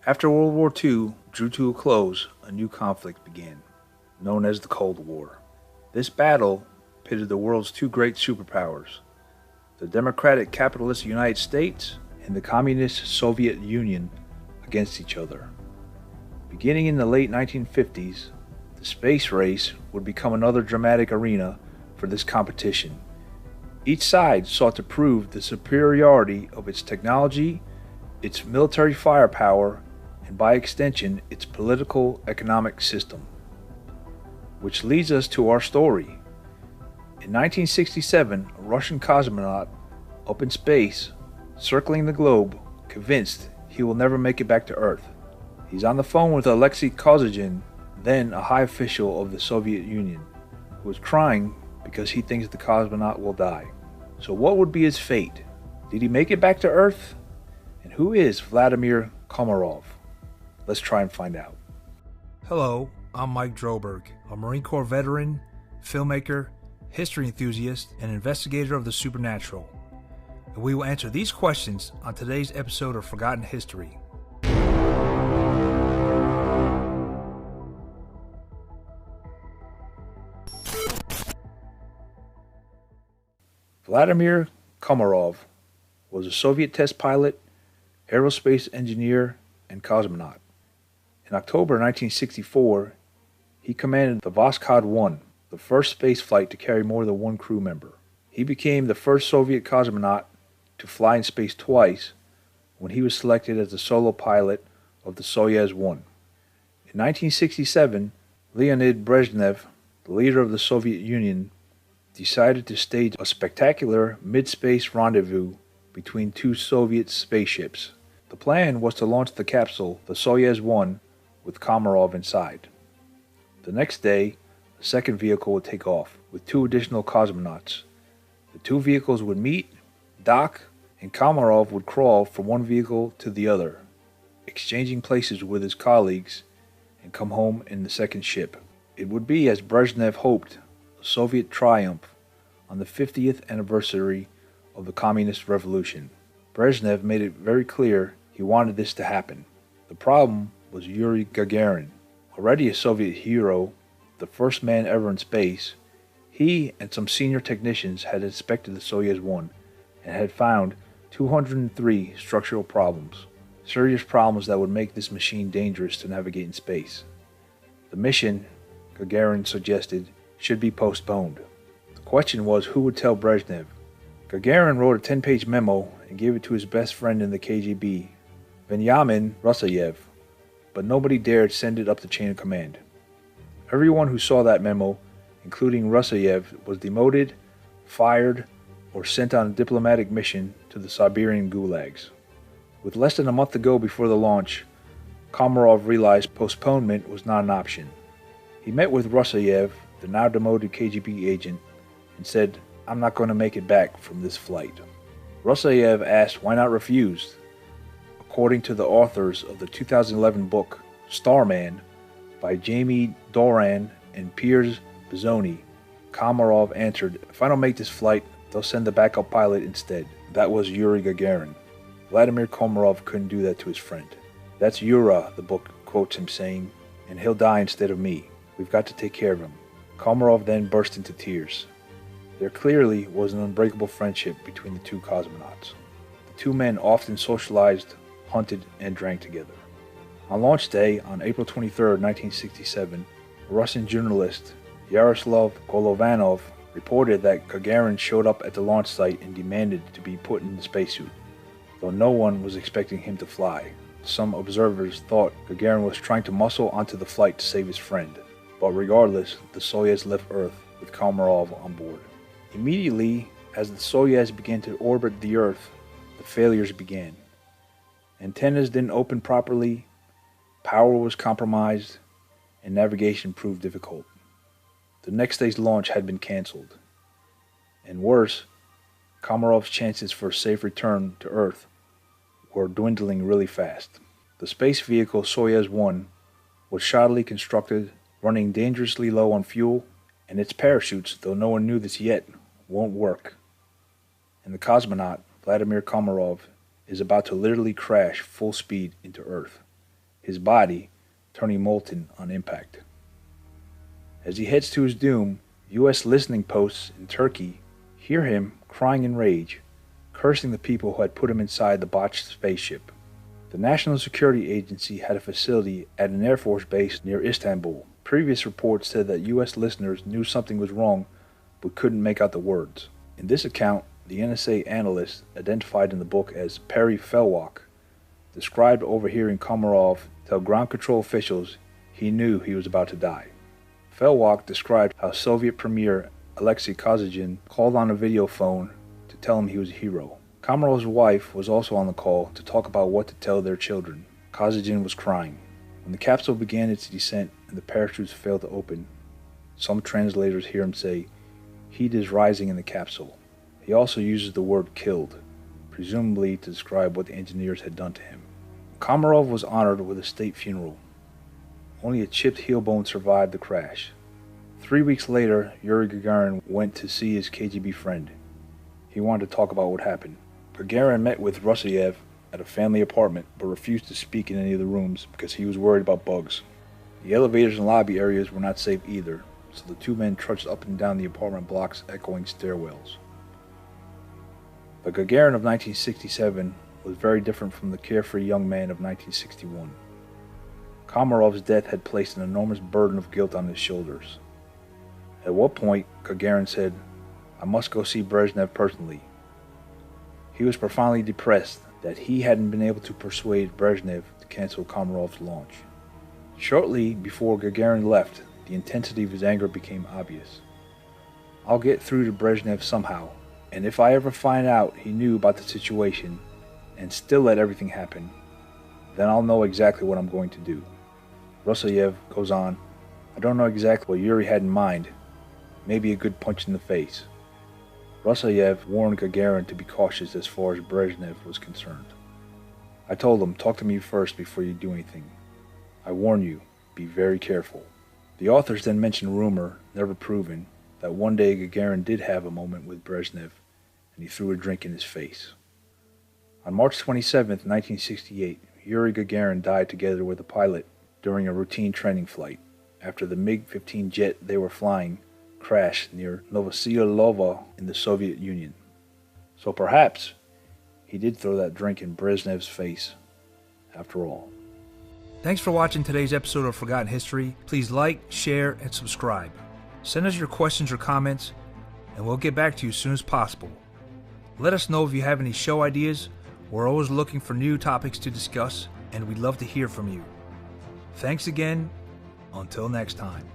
After World War II drew to a close, a new conflict began, known as the Cold War. This battle pitted the world's two great superpowers, the democratic capitalist United States and the communist Soviet Union, against each other. Beginning in the late 1950s, the space race would become another dramatic arena for this competition. Each side sought to prove the superiority of its technology, its military firepower, and by extension, its political economic system. Which leads us to our story. In 1967, a Russian cosmonaut up in space, circling the globe, convinced he will never make it back to Earth. He's on the phone with Alexei Kosygin, then a high official of the Soviet Union, who is crying because he thinks the cosmonaut will die. So what would be his fate? Did he make it back to Earth? And who is Vladimir Komarov? Let's try and find out. Hello, I'm Mike Droberg, a Marine Corps veteran, filmmaker, history enthusiast, and investigator of the supernatural. And we will answer these questions on today's episode of Forgotten History. Vladimir Komarov was a Soviet test pilot, aerospace engineer, and cosmonaut. In October 1964, he commanded the Voskhod 1, the first spaceflight to carry more than one crew member. He became the first Soviet cosmonaut to fly in space twice when he was selected as the solo pilot of the Soyuz 1. In 1967, Leonid Brezhnev, the leader of the Soviet Union, decided to stage a spectacular mid-space rendezvous between two Soviet spaceships. The plan was to launch the capsule, the Soyuz 1, with Komarov inside. The next day, a second vehicle would take off, with two additional cosmonauts. The two vehicles would meet, dock, and Komarov would crawl from one vehicle to the other, exchanging places with his colleagues, and come home in the second ship. It would be, as Brezhnev hoped, a Soviet triumph on the 50th anniversary of the Communist Revolution. Brezhnev made it very clear he wanted this to happen. The problem was Yuri Gagarin. Already a Soviet hero, the first man ever in space, he and some senior technicians had inspected the Soyuz 1 and had found 203 structural problems, serious problems that would make this machine dangerous to navigate in space. The mission, Gagarin suggested, should be postponed. The question was who would tell Brezhnev. Gagarin wrote a 10-page memo and gave it to his best friend in the KGB, Benyamin Rusayev, but nobody dared send it up the chain of command. Everyone who saw that memo, including Rusayev, was demoted, fired, or sent on a diplomatic mission to the Siberian gulags. With less than a month to go before the launch, Komarov realized postponement was not an option. He met with Rusayev, the now demoted KGB agent, and said, "I'm not going to make it back from this flight." Rusayev asked why not refuse. According to the authors of the 2011 book Starman by Jamie Doran and Piers Bizzoni, Komarov answered, "If I don't make this flight, they'll send the backup pilot instead." That was Yuri Gagarin. Vladimir Komarov couldn't do that to his friend. "That's Yura," the book quotes him saying, "and he'll die instead of me. We've got to take care of him." Komarov then burst into tears. There clearly was an unbreakable friendship between the two cosmonauts. The two men often socialized, hunted, and drank together. On launch day, on April 23, 1967, a Russian journalist, Yaroslav Golovanov, reported that Gagarin showed up at the launch site and demanded to be put in the spacesuit, though no one was expecting him to fly. Some observers thought Gagarin was trying to muscle onto the flight to save his friend, but regardless, the Soyuz left Earth with Komarov on board. Immediately, as the Soyuz began to orbit the Earth, the failures began. Antennas didn't open properly, power was compromised, and navigation proved difficult. The next day's launch had been canceled. And worse, Komarov's chances for a safe return to Earth were dwindling really fast. The space vehicle Soyuz 1 was shoddily constructed, running dangerously low on fuel, and its parachutes, though no one knew this yet, won't work. And the cosmonaut, Vladimir Komarov, is about to literally crash full speed into Earth. his body turning molten on impact. As he heads to his doom, U.S. listening posts in Turkey hear him crying in rage, cursing the people who had put him inside the botched spaceship. The National Security Agency had a facility at an Air Force base near Istanbul. Previous reports said that U.S. listeners knew something was wrong but couldn't make out the words. In this account, the NSA analyst, identified in the book as Perry Felwak, described overhearing Komarov tell ground control officials he knew he was about to die. Felwak described how Soviet Premier Alexei Kosygin called on a video phone to tell him he was a hero. Komarov's wife was also on the call to talk about what to tell their children. Kosygin was crying. When the capsule began its descent and the parachutes failed to open, some translators hear him say, "Heat is rising in the capsule." He also uses the word "killed," presumably to describe what the engineers had done to him. Komarov was honored with a state funeral. Only a chipped heel bone survived the crash. 3 weeks later, Yuri Gagarin went to see his KGB friend. He wanted to talk about what happened. Gagarin met with Rosayev at a family apartment, but refused to speak in any of the rooms because he was worried about bugs. The elevators and lobby areas were not safe either, so the two men trudged up and down the apartment blocks, echoing stairwells. The Gagarin of 1967 was very different from the carefree young man of 1961. Komarov's death had placed an enormous burden of guilt on his shoulders. At one point, Gagarin said, "I must go see Brezhnev personally." He was profoundly depressed that he hadn't been able to persuade Brezhnev to cancel Komarov's launch. Shortly before Gagarin left, the intensity of his anger became obvious. "I'll get through to Brezhnev somehow, and if I ever find out he knew about the situation and still let everything happen, then I'll know exactly what I'm going to do." Rosayev goes on, "I don't know exactly what Yuri had in mind. Maybe a good punch in the face." Rosayev warned Gagarin to be cautious as far as Brezhnev was concerned. "I told him, talk to me first before you do anything. I warn you, be very careful." The authors then mention rumor, never proven, that one day Gagarin did have a moment with Brezhnev and he threw a drink in his face. On March 27, 1968, Yuri Gagarin died together with a pilot during a routine training flight after the MiG-15 jet they were flying crashed near Novoselilovo in the Soviet Union. So perhaps he did throw that drink in Brezhnev's face after all. Thanks for watching today's episode of Forgotten History. Please like, share, and subscribe. Send us your questions or comments, and we'll get back to you as soon as possible. Let us know if you have any show ideas. We're always looking for new topics to discuss, and we'd love to hear from you. Thanks again. Until next time.